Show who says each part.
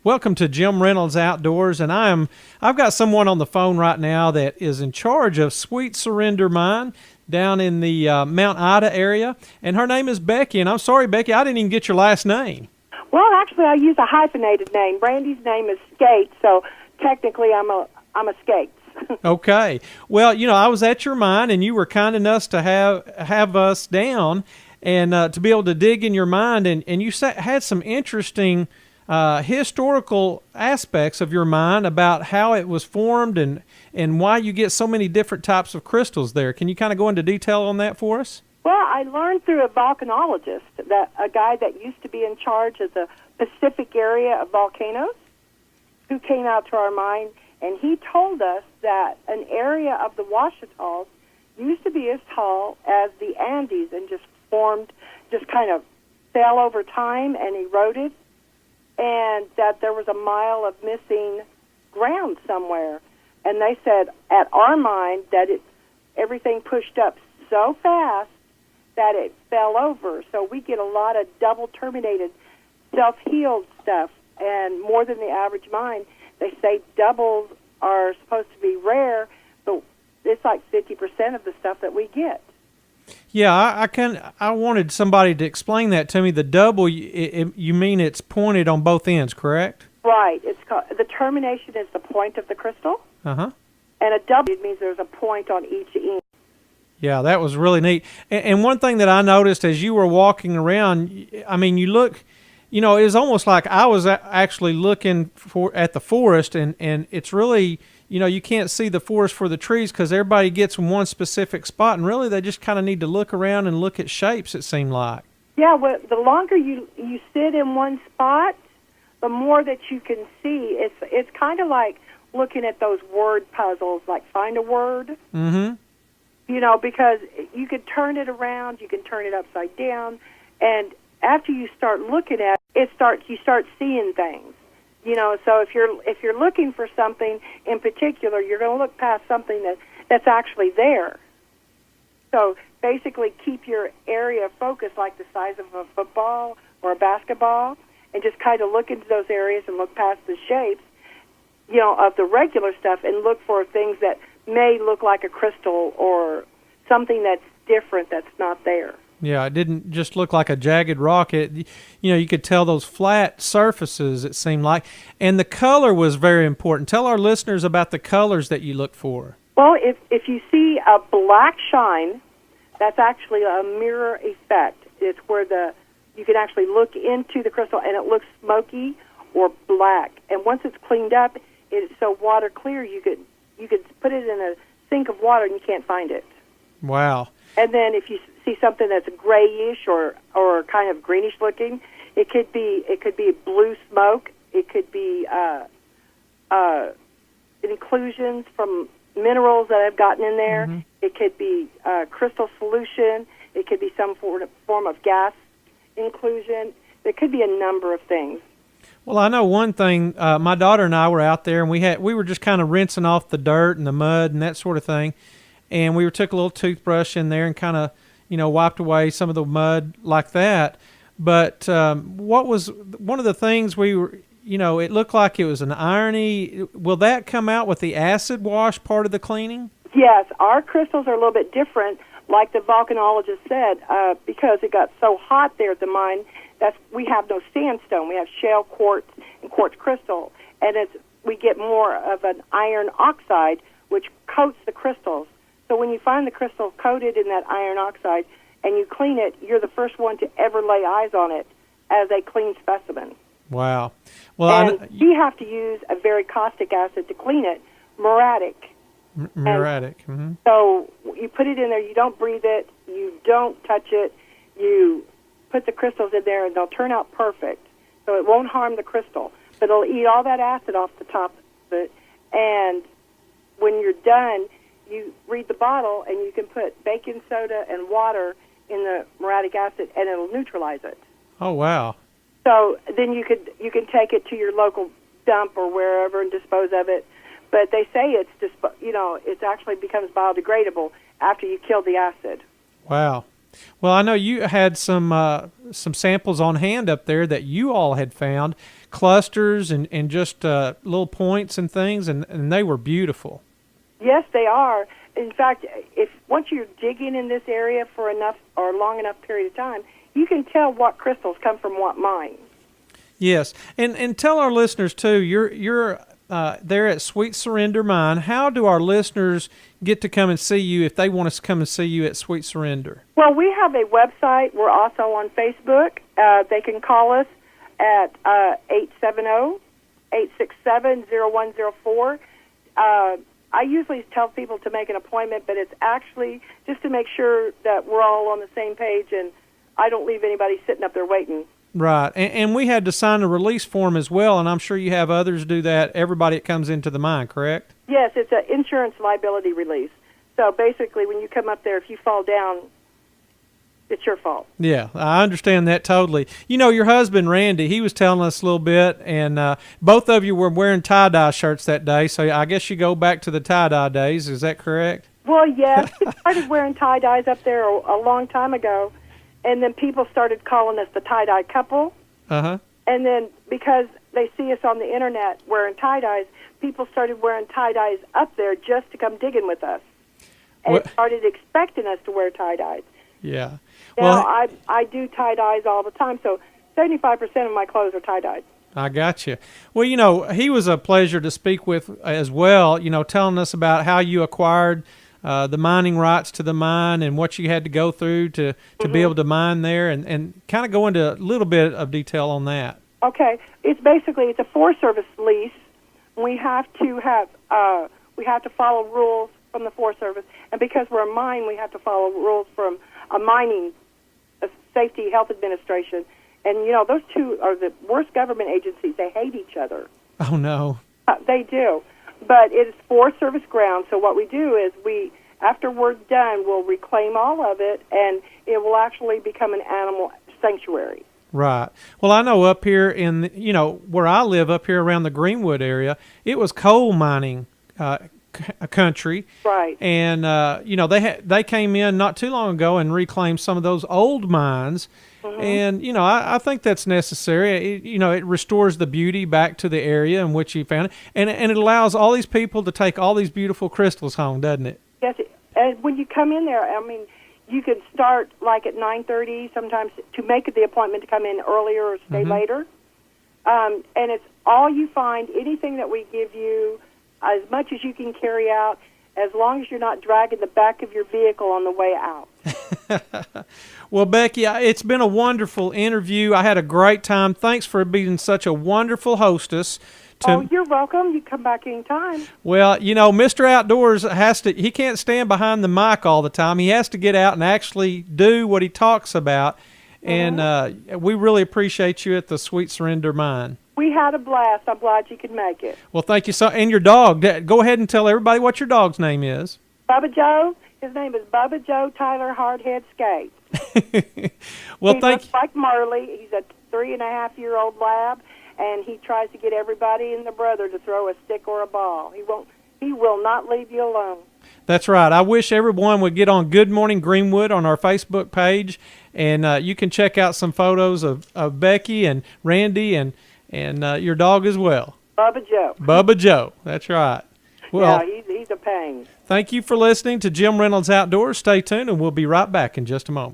Speaker 1: Welcome to Jim Reynolds Outdoors, and I've got someone on the phone right now that is in charge of Sweet Surrender Mine down in the Mount Ida area, and her name is Becky. And I'm sorry, Becky, I didn't even get your last name.
Speaker 2: Well, actually, I use a hyphenated name. Brandy's name is Skates, so technically, I'm a Skates.
Speaker 1: Okay. Well, I was at your mine, and you were kind enough to have us down and to be able to dig in your mine, and you had some interesting historical aspects of your mine about how it was formed and why you get so many different types of crystals there. Can you kind of go into detail on that for us?
Speaker 2: Well, I learned through a volcanologist, a guy that used to be in charge of the Pacific area of volcanoes, who came out to our mine, and he told us that an area of the Ouachitas used to be as tall as the Andes and just kind of fell over time and eroded, and that there was a mile of missing ground somewhere. And they said at our mine that everything pushed up so fast that it fell over. So we get a lot of double terminated, self-healed stuff, and more than the average mine. They say doubles are supposed to be rare, but it's like 50% of the stuff that we get.
Speaker 1: Yeah, I wanted somebody to explain that to me. The double, you mean it's pointed on both ends, correct?
Speaker 2: Right. It's called, the termination is the point of the crystal.
Speaker 1: Uh-huh.
Speaker 2: And a double means there's a point on each end.
Speaker 1: Yeah, that was really neat. And one thing that I noticed as you were walking around, I mean, you look, it was almost like I was actually looking at the forest, and it's really, you can't see the forest for the trees because everybody gets in one specific spot, and really they just kind of need to look around and look at shapes, it seemed like.
Speaker 2: Yeah, well, the longer you sit in one spot, the more that you can see. It's kind of like looking at those word puzzles, like find a word.
Speaker 1: Mm-hmm.
Speaker 2: Because you can turn it around, you can turn it upside down, and after you start looking at it, you start seeing things. So if you're looking for something in particular, you're going to look past something that's actually there. So basically keep your area of focus like the size of a football or a basketball, and just kind of look into those areas and look past the shapes, of the regular stuff, and look for things that may look like a crystal or something that's different that's not there.
Speaker 1: Yeah, it didn't just look like a jagged rock. You could tell those flat surfaces, it seemed like. And the color was very important. Tell our listeners about the colors that you look for.
Speaker 2: Well, if you see a black shine, that's actually a mirror effect. It's where you can actually look into the crystal and it looks smoky or black. And once it's cleaned up, it's so water clear you could put it in a sink of water and you can't find it.
Speaker 1: Wow.
Speaker 2: And then if you see something that's grayish or kind of greenish looking, it could be blue smoke. It could be inclusions from minerals that have gotten in there. Mm-hmm. It could be crystal solution. It could be some form of gas inclusion. There could be a number of things.
Speaker 1: Well, I know one thing. My daughter and I were out there, and we were just kind of rinsing off the dirt and the mud and that sort of thing. And we took a little toothbrush in there and kind of, wiped away some of the mud like that. But what was one of the things it looked like it was an irony. Will that come out with the acid wash part of the cleaning?
Speaker 2: Yes, our crystals are a little bit different, like the volcanologist said, because it got so hot there at the mine. We have no sandstone. We have shale quartz and quartz crystal, and we get more of an iron oxide, which coats the crystals. So when you find the crystal coated in that iron oxide and you clean it, you're the first one to ever lay eyes on it as a clean specimen.
Speaker 1: Wow. Well,
Speaker 2: you have to use a very caustic acid to clean it, muriatic.
Speaker 1: Muriatic. Mm-hmm.
Speaker 2: So you put it in there, you don't breathe it, you don't touch it, you put the crystals in there and they'll turn out perfect. So it won't harm the crystal, but it'll eat all that acid off the top of it. And when you're done, you read the bottle and you can put baking soda and water in the muriatic acid and it'll neutralize it.
Speaker 1: Oh, wow.
Speaker 2: So then you can take it to your local dump or wherever and dispose of it. But they say it actually becomes biodegradable after you kill the acid.
Speaker 1: Wow. Well, I know you had some samples on hand up there that you all had found. clusters and just little points and things, and they were beautiful.
Speaker 2: Yes, they are. In fact, if once you're digging in this area for enough or long enough period of time, you can tell what crystals come from what mine.
Speaker 1: Yes, and tell our listeners too. You're there at Sweet Surrender Mine. How do our listeners get to come and see you if they want to come and see you at Sweet Surrender?
Speaker 2: Well, we have a website. We're also on Facebook. They can call us at 870-867-0104. I usually tell people to make an appointment, but it's actually just to make sure that we're all on the same page and I don't leave anybody sitting up there waiting.
Speaker 1: Right, and we had to sign a release form as well, and I'm sure you have others do that, everybody that comes into the mine, correct?
Speaker 2: Yes, it's an insurance liability release. So basically, when you come up there, if you fall down, it's your fault.
Speaker 1: Yeah, I understand that totally. You know, your husband, Randy, he was telling us a little bit, and both of you were wearing tie-dye shirts that day, so I guess you go back to the tie-dye days. Is that correct?
Speaker 2: Well, yes. We started wearing tie-dyes up there a long time ago, and then people started calling us the tie-dye couple.
Speaker 1: Uh-huh.
Speaker 2: And then because they see us on the Internet wearing tie-dyes, people started wearing tie-dyes up there just to come digging with us and started expecting us to wear tie-dyes.
Speaker 1: Yeah.
Speaker 2: Now, I do tie-dyes all the time, so 75% of my clothes are tie-dyed.
Speaker 1: I got you. Well, you know, he was a pleasure to speak with as well, you know, telling us about how you acquired the mining rights to the mine and what you had to go through to be able to mine there, and kind of go into a little bit of detail on that.
Speaker 2: Okay. It's a Forest Service lease. We have to follow rules from the Forest Service, and because we're a mine, we have to follow rules from a mining safety health administration. And, you know, those two are the worst government agencies. They hate each other.
Speaker 1: Oh, no.
Speaker 2: They do. But it is Forest Service ground, so what we do is after we're done, we'll reclaim all of it, and it will actually become an animal sanctuary.
Speaker 1: Right. Well, I know up here in, you know, where I live up here around the Greenwood area, it was coal mining country.
Speaker 2: Right.
Speaker 1: And, you know, they came in not too long ago and reclaimed some of those old mines. Mm-hmm. And, you know, I think that's necessary. It restores the beauty back to the area in which you found it. And it allows all these people to take all these beautiful crystals home, doesn't it?
Speaker 2: Yes. And when you come in there, I mean, you can start like at 9:30 sometimes to make the appointment to come in earlier or stay later. And it's all you find, anything that we give you, as much as you can carry out, as long as you're not dragging the back of your vehicle on the way out.
Speaker 1: Well, Becky, it's been a wonderful interview. I had a great time. Thanks for being such a wonderful hostess.
Speaker 2: You're welcome. You come back anytime. Well,
Speaker 1: you know, Mr. Outdoors he can't stand behind the mic all the time. He has to get out and actually do what he talks about. And we really appreciate you at the Sweet Surrender Mine.
Speaker 2: We had a blast. I'm glad you could make it.
Speaker 1: Well, thank you. And your dog, go ahead and tell everybody what your dog's name is.
Speaker 2: Bubba Joe. His name is Bubba Joe Tyler Hardhead Skate.
Speaker 1: Well,
Speaker 2: he looks like Marley. He's a 3.5-year-old lab, and he tries to get everybody and their brother to throw a stick or a ball. He will not leave you alone. That's
Speaker 1: right. I wish everyone would get on Good Morning Greenwood on our Facebook page, and you can check out some photos of Becky and Randy and your dog as well.
Speaker 2: Bubba Joe.
Speaker 1: Bubba Joe. That's right. Well,
Speaker 2: yeah, he's a pain.
Speaker 1: Thank you for listening to Jim Reynolds Outdoors. Stay tuned, and we'll be right back in just a moment.